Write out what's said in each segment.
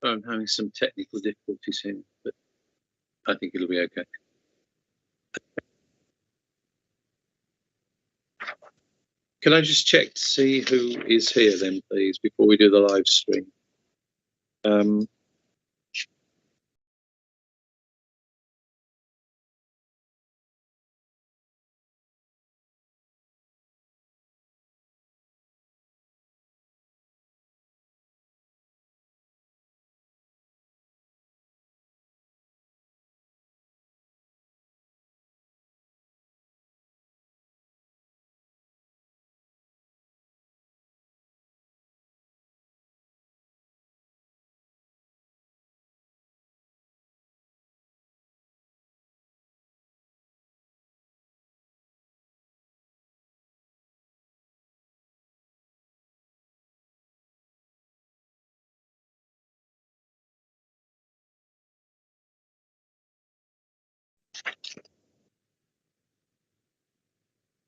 I'm having some technical difficulties here, but I think it'll be okay. Can I just check to see who is here then, please, before we do the live stream?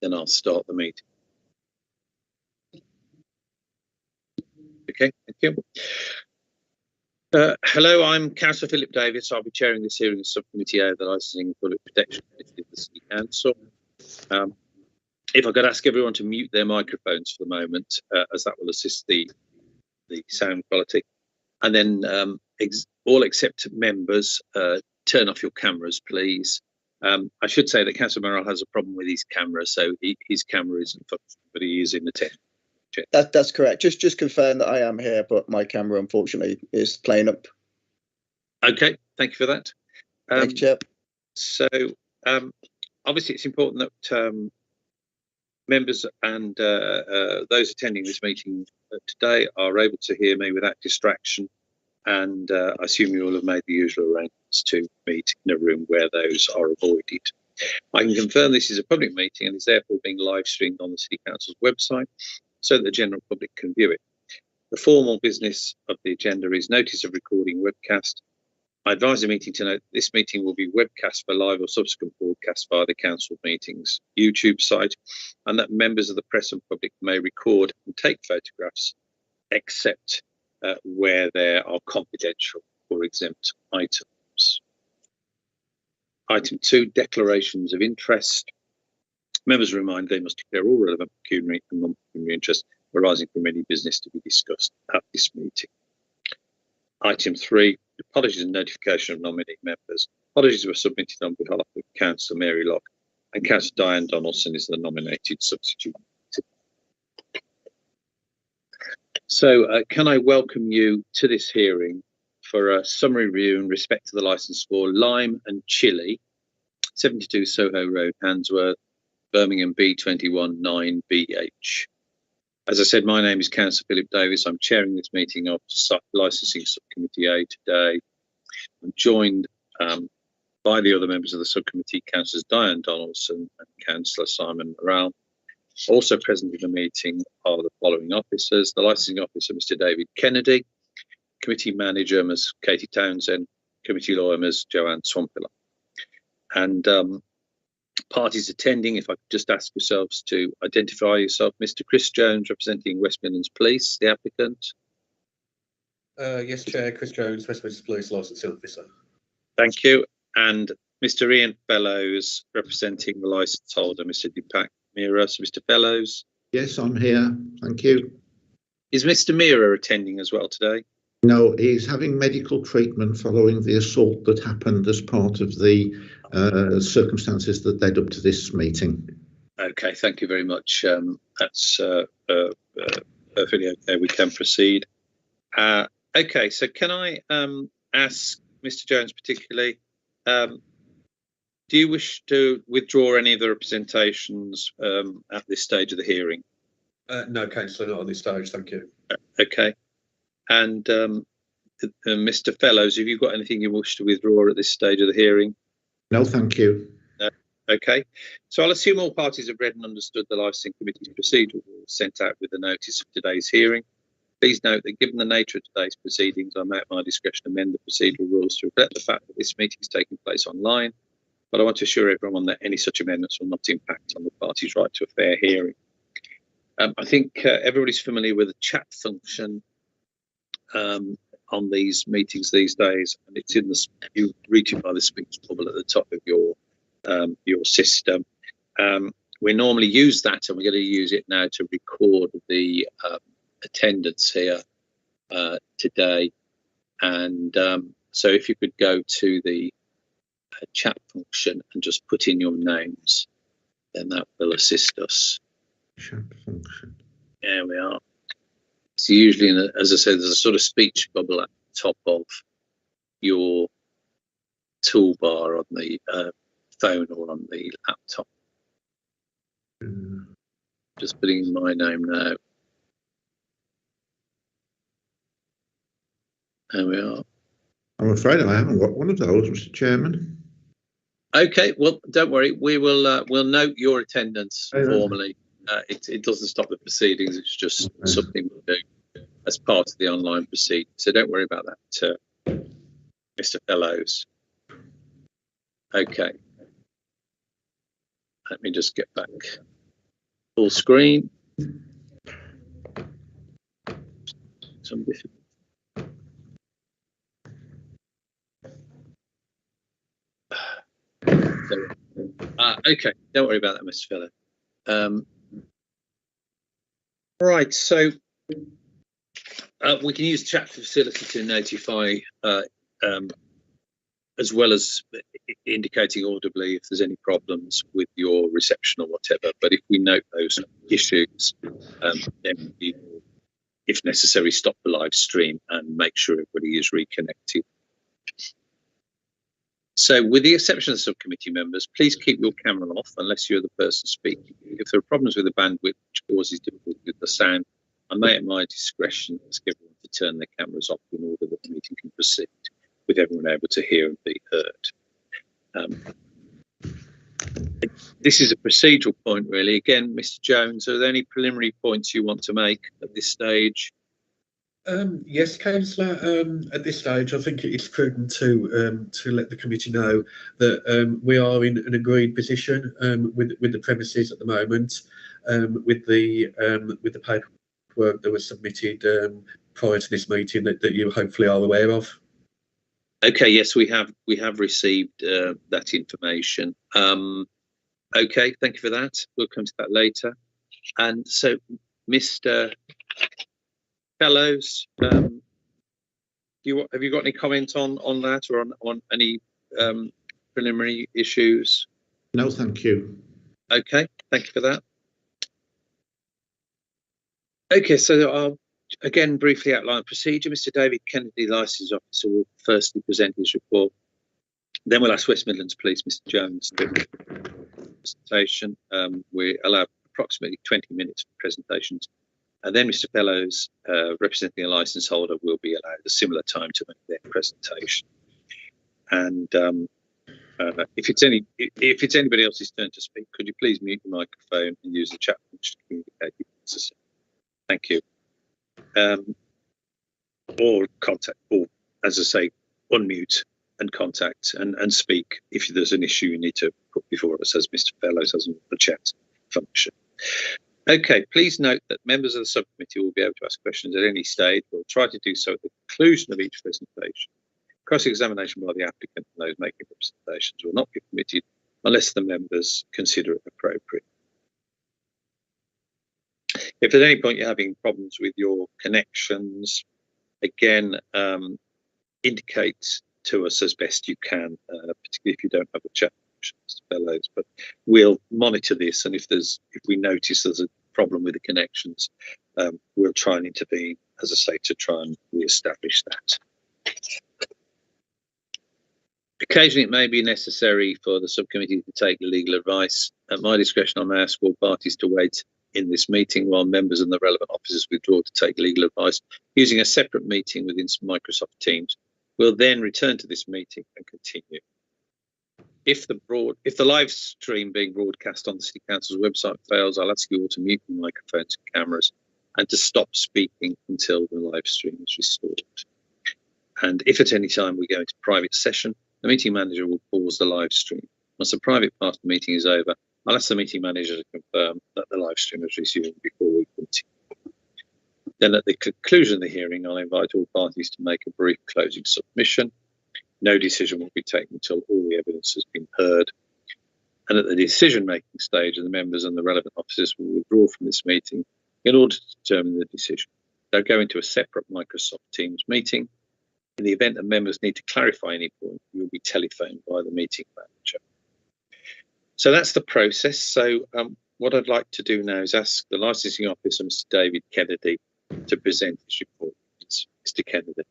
Then I'll start the meeting. Okay, thank you. Hello, I'm Councillor Philip Davis. I'll be chairing this hearing of Subcommittee A of the Licensing and Public Protection Committee of the City Council. If I could ask everyone to mute their microphones for the moment, as that will assist the sound quality. And then all except members, turn off your cameras, please. I should say that Councillor Morrell has a problem with his camera, so his camera isn't functioning, but he is in the test. That's correct. Just confirm that I am here, but my camera unfortunately is playing up. Okay, thank you for that. Thank you, Chair. So obviously it's important that members and those attending this meeting today are able to hear me without distraction, and I assume you all have made the usual arrangements to meet in a room where those are avoided. I can confirm this is a public meeting and is therefore being live streamed on the City Council's website so that the general public can view it. The formal business of the agenda is notice of recording webcast. I advise the meeting to note that this meeting will be webcast for live or subsequent broadcast via the Council Meetings YouTube site, and that members of the press and public may record and take photographs except where there are confidential or exempt items. Item 2, declarations of interest. Members are reminded they must declare all relevant pecuniary and non-pecuniary interests arising from any business to be discussed at this meeting. Item 3, apologies and notification of nominee members. Apologies were submitted on behalf of Councillor Mary Locke, and Councillor Diane Donaldson is the nominated substitute. So can I welcome you to this hearing for a summary review in respect to the licence for Lime and Chili, 72 Soho Road, Handsworth, Birmingham B21 9BH. As I said, my name is Councillor Philip Davis. I'm chairing this meeting of Licensing Subcommittee A today. I'm joined by the other members of the subcommittee, Councillors Diane Donaldson and Councillor Simon Morrell. Also present in the meeting are the following officers: the licensing officer, Mr. David Kennedy, committee manager, Ms. Katie Townsend, committee lawyer, Ms. Joanne Swampilla. And parties attending, if I could just ask yourselves to identify yourself. Mr. Chris Jones, representing West Midlands Police, the applicant. Yes, Chair, Chris Jones, West Midlands Police licensing officer. Thank you. And Mr. Ian Fellows, representing the licence holder, Mr. Deepak Mehra. So, Mr. Fellows. Yes, I'm here. Thank you. Is Mr. Mehra attending as well today? No, he's having medical treatment following the assault that happened as part of the circumstances that led up to this meeting. Okay, thank you very much. That's perfectly okay. We can proceed. Okay, so can I ask Mr. Jones particularly, do you wish to withdraw any of the representations at this stage of the hearing? No, Councillor, not at this stage, thank you. Okay. And Mr. Fellows, have you got anything you wish to withdraw at this stage of the hearing? No, thank you. No. Okay. So I'll assume all parties have read and understood the Licensing Committee's procedural rules sent out with the notice of today's hearing. Please note that given the nature of today's proceedings, I may at my discretion amend the procedural rules to reflect the fact that this meeting is taking place online, but I want to assure everyone that any such amendments will not impact on the party's right to a fair hearing. I think everybody's familiar with the chat function on these meetings these days, and it's in the you reach it by the speech bubble at the top of your system. We normally use that, and we're going to use it now to record the attendance here today. And so if you could go to the chat function and just put in your names, then that will assist us. Chat function. There we are. It's usually, as I said, there's a sort of speech bubble at the top of your toolbar on the phone or on the laptop. Just putting in my name now. There we are. I'm afraid I haven't got one of those, Mr. Chairman. Okay, well, don't worry. We will we'll note your attendance formally. It doesn't stop the proceedings. It's just something we do as part of the online proceeding. So don't worry about that, Mr. Fellows. Okay. Let me just get back full screen. Some different. Okay, don't worry about that, Mr. Fellow. Right, so we can use the chat facility to notify, as well as indicating audibly if there's any problems with your reception or whatever. But if we note those issues, then we will, if necessary, stop the live stream and make sure everybody is reconnected. So with the exception of the subcommittee members, please keep your camera off unless you're the person speaking. If there are problems with the bandwidth which causes difficulty with the sound, I may at my discretion ask everyone to turn their cameras off in order that the meeting can proceed with everyone able to hear and be heard. This is a procedural point, really. Again, Mr. Jones, are there any preliminary points you want to make at this stage? Yes, Councillor. At this stage, I think it's prudent to let the committee know that we are in an agreed position with the premises at the moment, with the paperwork that was submitted prior to this meeting that you hopefully are aware of. Okay. Yes, we have received that information. Okay. Thank you for that. We'll come to that later. And so, Mr. Fellows, have you got any comment on that or on any preliminary issues? No, thank you. Okay, thank you for that. Okay, so I'll again briefly outline the procedure. Mr. David Kennedy, Licensing Officer, will firstly present his report. Then we'll ask West Midlands Police, Mr. Jones, to do the presentation. We allow approximately 20 minutes for presentations. And then Mr. Fellows, representing a licence holder, will be allowed a similar time to make their presentation. And if it's anybody else's turn to speak, could you please mute your microphone and use the chat function to communicate if necessary? Thank you. Or contact, or as I say, unmute and contact and speak if there's an issue you need to put before us, as Mr. Fellows has the chat function. Okay, please note that members of the subcommittee will be able to ask questions at any stage. We'll try to do so at the conclusion of each presentation. Cross-examination by the applicant and those making representations will not be permitted unless the members consider it appropriate. If at any point you're having problems with your connections, again, indicate to us as best you can, particularly if you don't have a chat function, Mr. Fellows. But we'll monitor this, and if we notice there's a problem with the connections, we'll try and intervene, as I say, to try and re-establish that. Occasionally, it may be necessary for the subcommittee to take legal advice. At my discretion, I may ask all parties to wait in this meeting while members and the relevant officers withdraw to take legal advice using a separate meeting within Microsoft Teams. We'll then return to this meeting and continue. If the live stream being broadcast on the City Council's website fails, I'll ask you all to mute your microphones and cameras and to stop speaking until the live stream is restored. And if at any time we go into private session, the meeting manager will pause the live stream. Once the private part of the meeting is over, I'll ask the meeting manager to confirm that the live stream is resumed before we continue. Then at the conclusion of the hearing, I'll invite all parties to make a brief closing submission. No decision will be taken until all the evidence has been heard. And at the decision-making stage, the members and the relevant officers will withdraw from this meeting in order to determine the decision. They'll go into a separate Microsoft Teams meeting. In the event that members need to clarify any point, you'll be telephoned by the meeting manager. So that's the process. So what I'd like to do now is ask the licensing officer, Mr. David Kennedy, to present his report. Mr. Kennedy.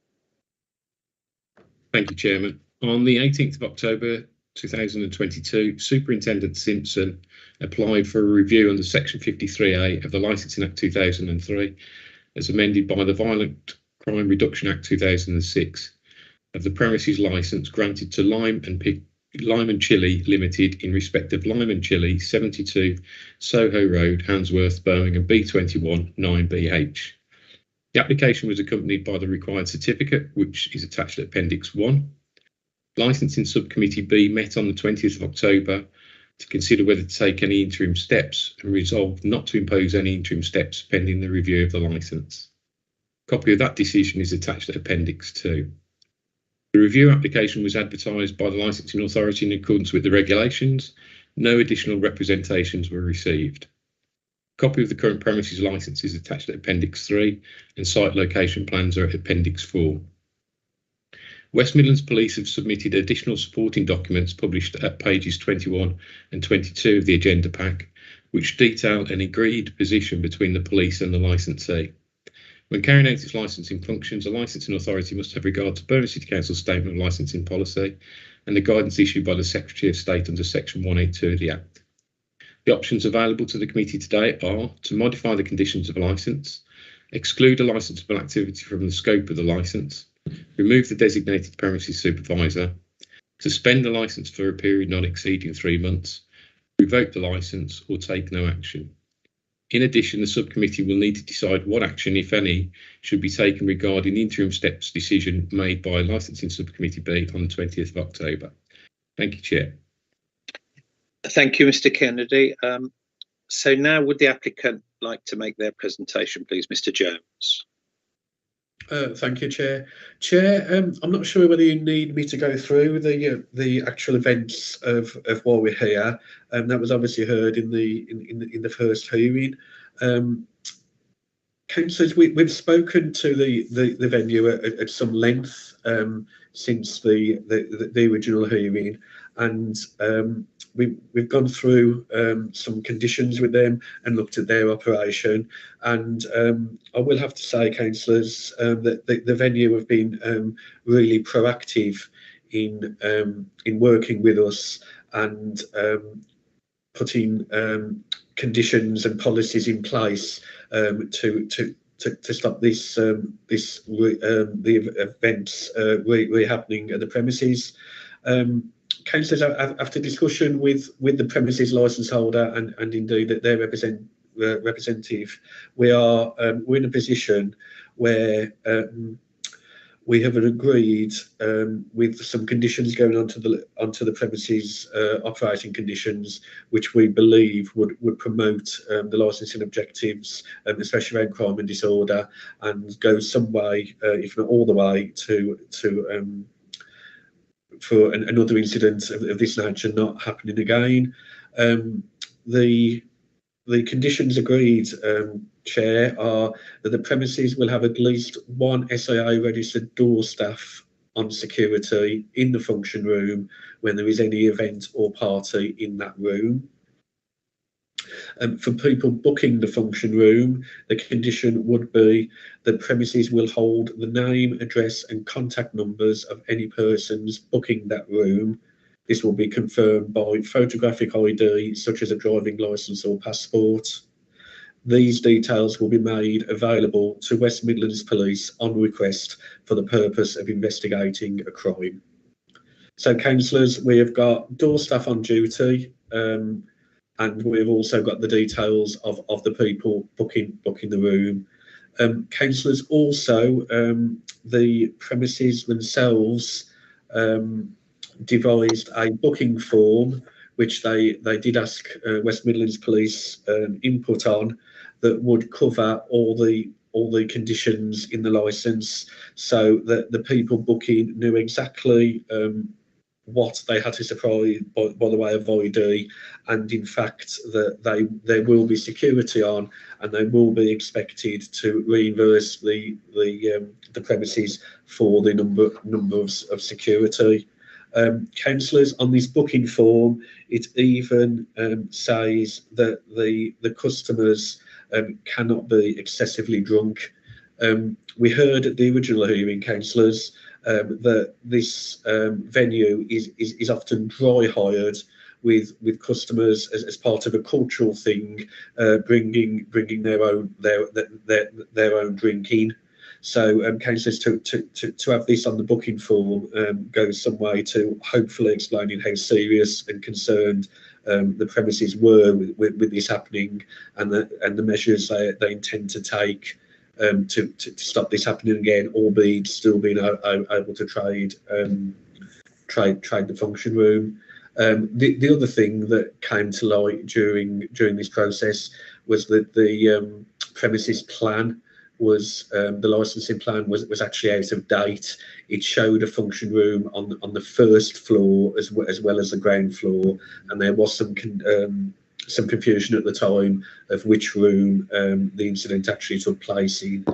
Thank you, Chairman. On the 18th of October 2022, Superintendent Simpson applied for a review under Section 53A of the Licensing Act 2003, as amended by the Violent Crime Reduction Act 2006, of the premises licence granted to Lime and Chili Limited in respect of Lime and Chili, 72 Soho Road, Handsworth, Birmingham, B21 9BH. The application was accompanied by the required certificate, which is attached to Appendix 1. Licensing Subcommittee B met on the 20th of October to consider whether to take any interim steps and resolved not to impose any interim steps pending the review of the licence. A copy of that decision is attached to Appendix 2. The review application was advertised by the Licensing Authority in accordance with the regulations. No additional representations were received. A copy of the current premises licence is attached to Appendix 3 and site location plans are at Appendix 4. West Midlands Police have submitted additional supporting documents published at pages 21 and 22 of the agenda pack, which detail an agreed position between the police and the licensee. When carrying out its licensing functions, a licensing authority must have regard to Birmingham City Council's statement of licensing policy and the guidance issued by the Secretary of State under Section 182 of the Act. The options available to the committee today are to modify the conditions of a licence, exclude a licensable activity from the scope of the licence, remove the designated premises supervisor, suspend the licence for a period not exceeding 3 months, revoke the licence or take no action. In addition, the subcommittee will need to decide what action, if any, should be taken regarding the interim steps decision made by Licensing Subcommittee B on the 20th of October. Thank you, Chair. Thank you, Mr. Kennedy. So now would the applicant like to make their presentation, please, Mr. Jones? Thank you, Chair. Chair, I'm not sure whether you need me to go through the actual events of why we're here. That was obviously heard in the first hearing. Councillors, we've spoken to the venue at some length since the original hearing, and we've gone through some conditions with them and looked at their operation. And I will have to say, councillors, that the venue have been really proactive in working with us and putting conditions and policies in place to stop the events happening at the premises. Councillors, after discussion with the premises licence holder and indeed their representative, we're in a position where we have agreed with some conditions going onto the premises, operating conditions, which we believe would promote the licensing objectives, especially around crime and disorder, and go some way, if not all the way, to for another incident of this nature not happening again. The conditions agreed, Chair, are that the premises will have at least one SIA registered door staff on security in the function room when there is any event or party in that room. For people booking the function room, the condition would be the premises will hold the name, address and contact numbers of any persons booking that room. This will be confirmed by photographic ID, such as a driving licence or passport. These details will be made available to West Midlands Police on request for the purpose of investigating a crime. So, councillors, we have got door staff on duty, and we've also got the details of the people booking the room. Councillors, also, the premises themselves devised a booking form, which they did ask West Midlands Police input on, that would cover all the all the conditions in the licence, so that the people booking knew exactly what they had to supply by the way of ID, and in fact that there will be security on, and they will be expected to reimburse the premises for the number of security. Councillors, on this booking form, it even says that the customers cannot be excessively drunk. We heard at the original hearing, councillors, that this venue is often dry hired with customers as part of a cultural thing, bringing their own drink in. So, councillors, to have this on the booking form goes some way to hopefully explaining how serious and concerned the premises were with this happening, and the measures they intend to take to stop this happening again, albeit still being able to trade the function room. The other thing that came to light during this process was that the premises plan was the licensing plan was actually out of date. It showed a function room on the first floor as well as the ground floor, and there was some confusion at the time of which room the incident actually took place in.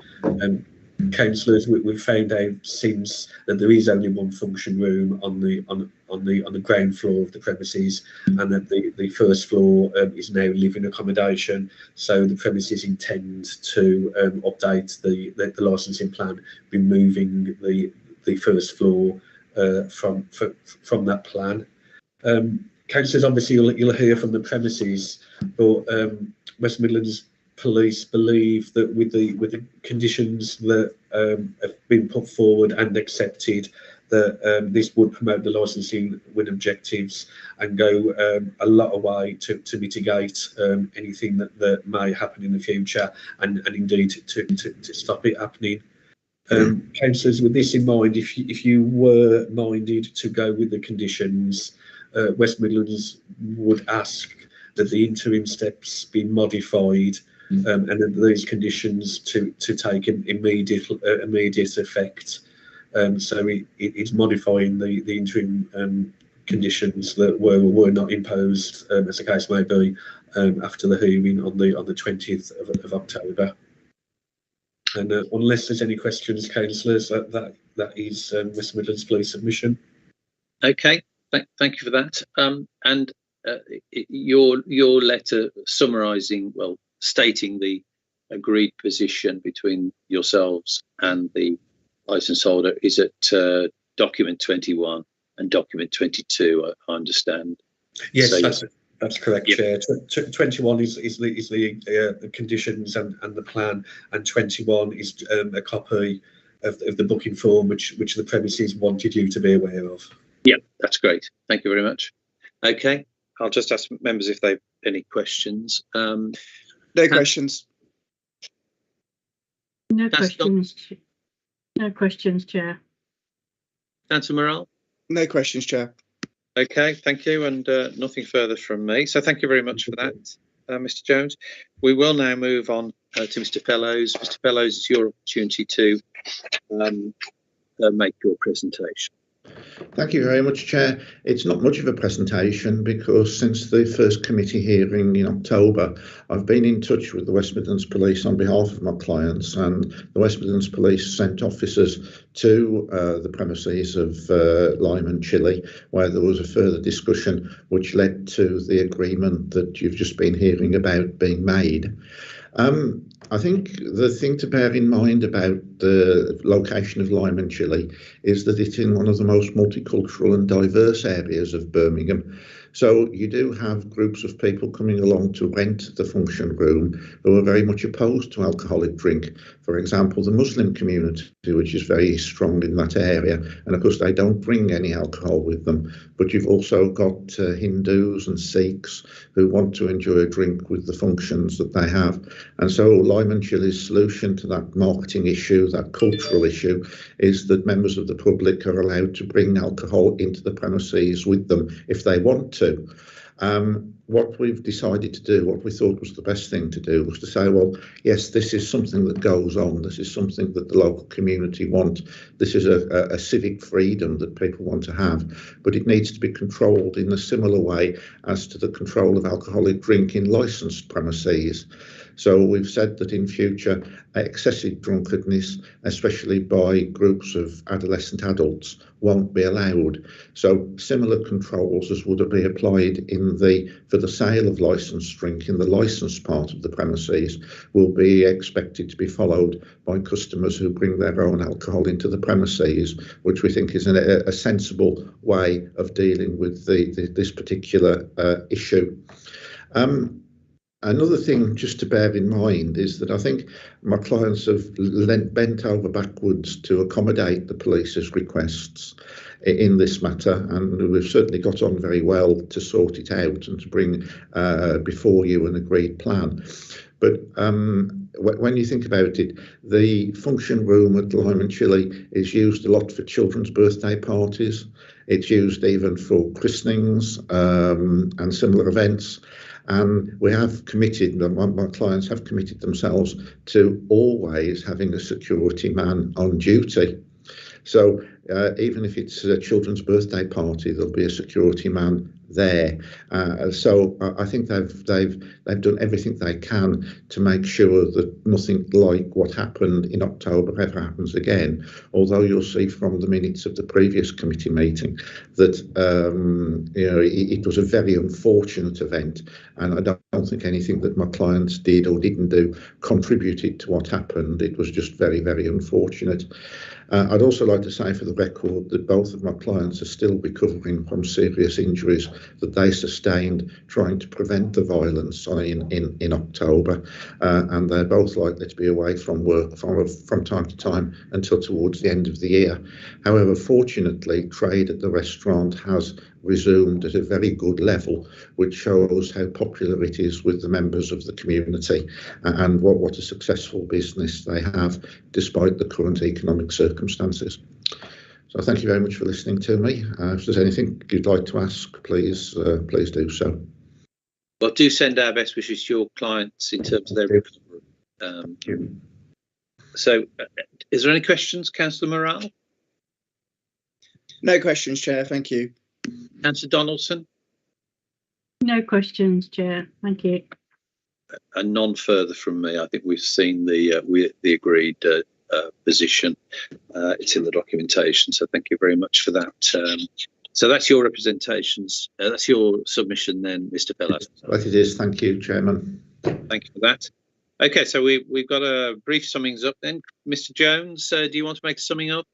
Councillors, we've found out since that there is only one function room on the ground floor of the premises, and that the first floor is now living accommodation. So the premises intend to update the licensing plan, removing the first floor from that plan. Councillors, obviously you'll hear from the premises, but West Midlands Police believe that with the conditions that have been put forward and accepted, that this would promote the licensing with objectives and go a lot of way to mitigate anything that may happen in the future, and indeed to stop it happening. Councillors, with this in mind, if you were minded to go with the conditions, West Midlands would ask that the interim steps be modified, and that these conditions to take immediate effect. So it's modifying the interim conditions that were not imposed, as the case may be, after the hearing on the 20th of October. And unless there's any questions, councillors, that is West Midlands Police submission. Okay, thank you for that. And your letter summarising, well, stating the agreed position between yourselves and the licence holder is at document 21 and document 22, I understand. Yes, so that's correct, Chair. 21 is the conditions and the plan, and 21 is a copy of the booking form which the premises wanted you to be aware of. Yeah, that's great. Thank you very much. Okay, I'll just ask members if they've any questions. No questions. No questions. No questions, Chair. Councillor Morrell? No questions, Chair. Okay, thank you, and nothing further from me. So thank you very much for that, Mr. Jones. We will now move on to Mr. Fellows. Mr. Fellows, it's your opportunity to make your presentation. Thank you very much, Chair. It's not much of a presentation because since the first committee hearing in October, I've been in touch with the West Midlands Police on behalf of my clients, and the West Midlands Police sent officers to the premises of Lime and Chile, where there was a further discussion which led to the agreement that you've just been hearing about being made. I think the thing to bear in mind about the location of Lime and Chile is that it's in one of the most multicultural and diverse areas of Birmingham. So you do have groups of people coming along to rent the function room who are very much opposed to alcoholic drink. For example, the Muslim community, which is very strong in that area, and of course they don't bring any alcohol with them. But you've also got Hindus and Sikhs who want to enjoy a drink with the functions that they have. And so Lime and Chile's solution to that marketing issue, that cultural issue, is that members of the public are allowed to bring alcohol into the premises with them if they want to. What we've decided to do, what we thought was the best thing to do, was to say, well, yes, this is something that goes on. This is something that the local community want. This is a civic freedom that people want to have, but it needs to be controlled in a similar way as to the control of alcoholic drink in licensed premises. So we've said that in future, excessive drunkenness, especially by groups of adolescent adults, won't be allowed. So similar controls as would be applied for the sale of licensed drink in the licensed part of the premises will be expected to be followed by customers who bring their own alcohol into the premises, which we think is a sensible way of dealing with this particular issue. Another thing just to bear in mind is that I think my clients have bent over backwards to accommodate the police's requests in this matter, and we've certainly got on very well to sort it out and to bring before you an agreed plan. But when you think about it, the function room at Lime and Chili is used a lot for children's birthday parties. It's used even for christenings and similar events. And we have committed, my clients have committed themselves to always having a security man on duty. So even if it's a children's birthday party, there'll be a security man there. So I think they've done everything they can to make sure that nothing like what happened in October ever happens again. Although you'll see from the minutes of the previous committee meeting that it was a very unfortunate event, and I don't think anything that my clients did or didn't do contributed to what happened. It was just very, very unfortunate. I'd also like to say for the record that both of my clients are still recovering from serious injuries that they sustained trying to prevent the violence in October, and they're both likely to be away from work from time to time until towards the end of the year. However, fortunately, trade at the restaurant has resumed at a very good level, which shows how popular it is with the members of the community and what a successful business they have despite the current economic circumstances. So thank you very much for listening to me. If there's anything you'd like to ask, please do so. Well, do send our best wishes to your clients in terms of their recovery. Thank you. So is there any questions, Councillor Morale? No questions, Chair. Thank you. Councillor Donaldson? No questions, Chair. Thank you. And none further from me. I think we've seen the agreed position. It's in the documentation, so thank you very much for that. So that's your representations. That's your submission then, Mr. Fellows. Right, it is. Thank you, Chairman. Thank you for that. Okay, so we've got a brief summings up then. Mr. Jones, do you want to make a summing up?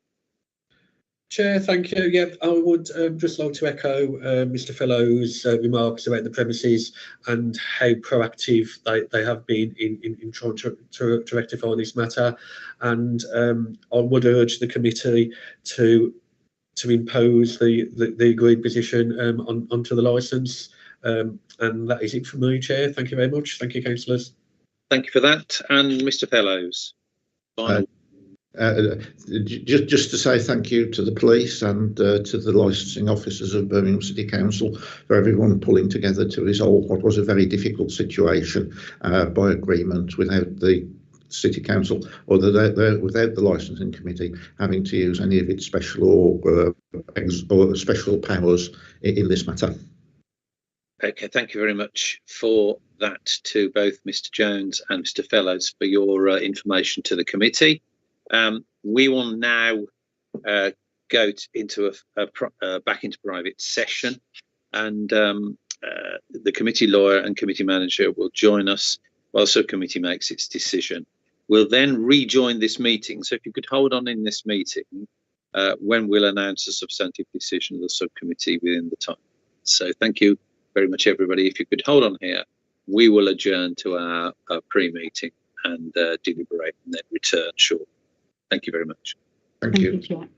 Chair, thank you. Yeah, I would just like to echo Mr. Fellows' remarks about the premises and how proactive they have been in trying to rectify this matter. And I would urge the committee to impose the agreed position onto the licence. And that is it for me, Chair. Thank you very much. Thank you, councillors. Thank you for that. And Mr. Fellows, final. Just to say thank you to the police and to the licensing officers of Birmingham City Council for everyone pulling together to resolve what was a very difficult situation by agreement without the City Council or without the licensing committee having to use any of its special or special powers in this matter. Okay, thank you very much for that to both Mr. Jones and Mr. Fellows for your information to the committee. We will now go into back into private session, and the committee lawyer and committee manager will join us while the subcommittee makes its decision. We'll then rejoin this meeting. So if you could hold on in this meeting when we'll announce a substantive decision of the subcommittee within the time. So thank you very much, everybody. If you could hold on here, we will adjourn to our pre-meeting and deliberate and then return shortly. Thank you very much. Thank you. Chair.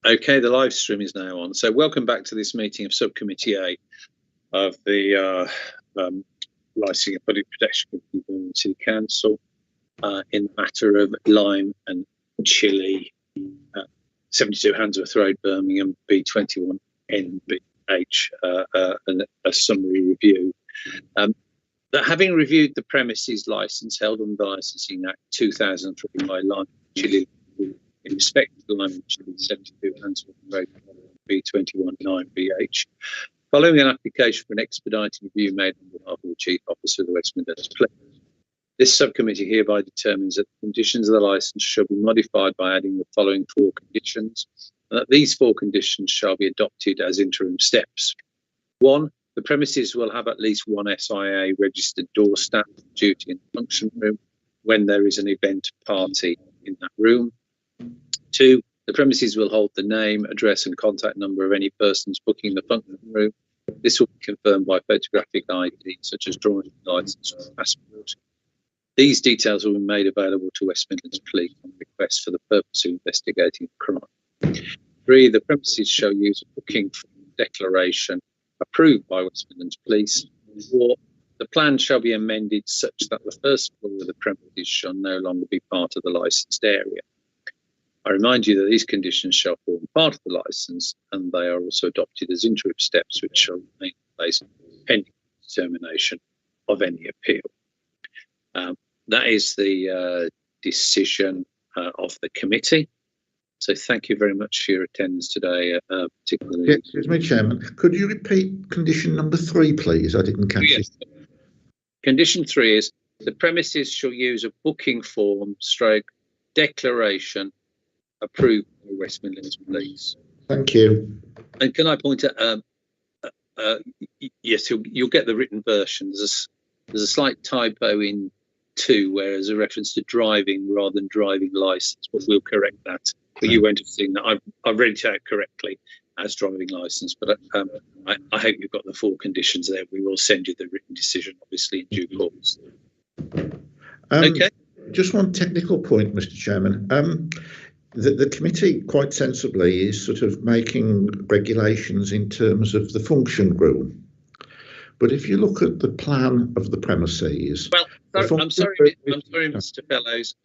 Okay, the live stream is now on. So welcome back to this meeting of Subcommittee A of the Licensing and Public Protection Committee of Birmingham City Council in the matter of Lime and Chile, 72 Handsworth Road, Birmingham, B21 NBH, and a summary review. That having reviewed the premises licence held under the Licensing Act 2003 by Lime and Chile in respect to the Lime and Chile 72 Handsworth Road, B21 9BH, following an application for an expedited review made on behalf of the Chief Officer of the West Midlands Police. This subcommittee hereby determines that the conditions of the licence shall be modified by adding the following 4 conditions, and that these 4 conditions shall be adopted as interim steps. 1. The premises will have at least 1 SIA registered door staff duty in the function room when there is an event party in that room. 2. The premises will hold the name, address and contact number of any persons booking the function room. This will be confirmed by photographic ID such as driving licence or passport. These details will be made available to West Midlands Police on request for the purpose of investigating the crime. 3. The premises shall use a booking form declaration approved by West Midlands Police. 4. The plan shall be amended such that the first floor of the premises shall no longer be part of the licensed area. I remind you that these conditions shall form part of the licence, and they are also adopted as interim steps which shall remain in place pending determination of any appeal. That is the decision of the committee. So thank you very much for your attendance today, particularly. Yeah, excuse me, Chairman. Could you repeat condition number 3, please? I didn't catch it. Condition 3 is the premises shall use a booking form / declaration approved by West Midlands Police. Thank you. And can I point out, yes, you'll get the written version. There's a slight typo in 2, where there's a reference to driving rather than driving licence, but we'll correct that. But you won't have seen that. I've read it out correctly as driving licence, but I hope you've got the 4 conditions there. We will send you the written decision, obviously, in due course. Okay. Just one technical point, Mr. Chairman. The committee quite sensibly is sort of making regulations in terms of the function room. But if you look at the plan of the premises... Well, I'm sorry, Mr. Fellows.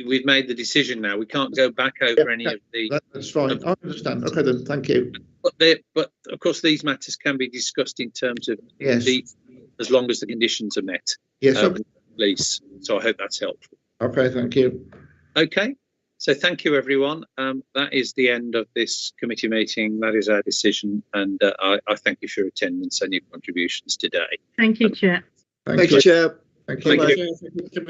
We've made the decision now. We can't go back over any of the... That's fine. I understand. Okay, then. Thank you. But of course, these matters can be discussed in terms of as long as the conditions are met. Yes, okay. Please. So I hope that's helpful. Okay, thank you. Okay. So thank you, everyone. That is the end of this committee meeting. That is our decision. And I thank you for your attendance and your contributions today. Thank you, Chair. Thank you, Chair. Thank you. Thank you.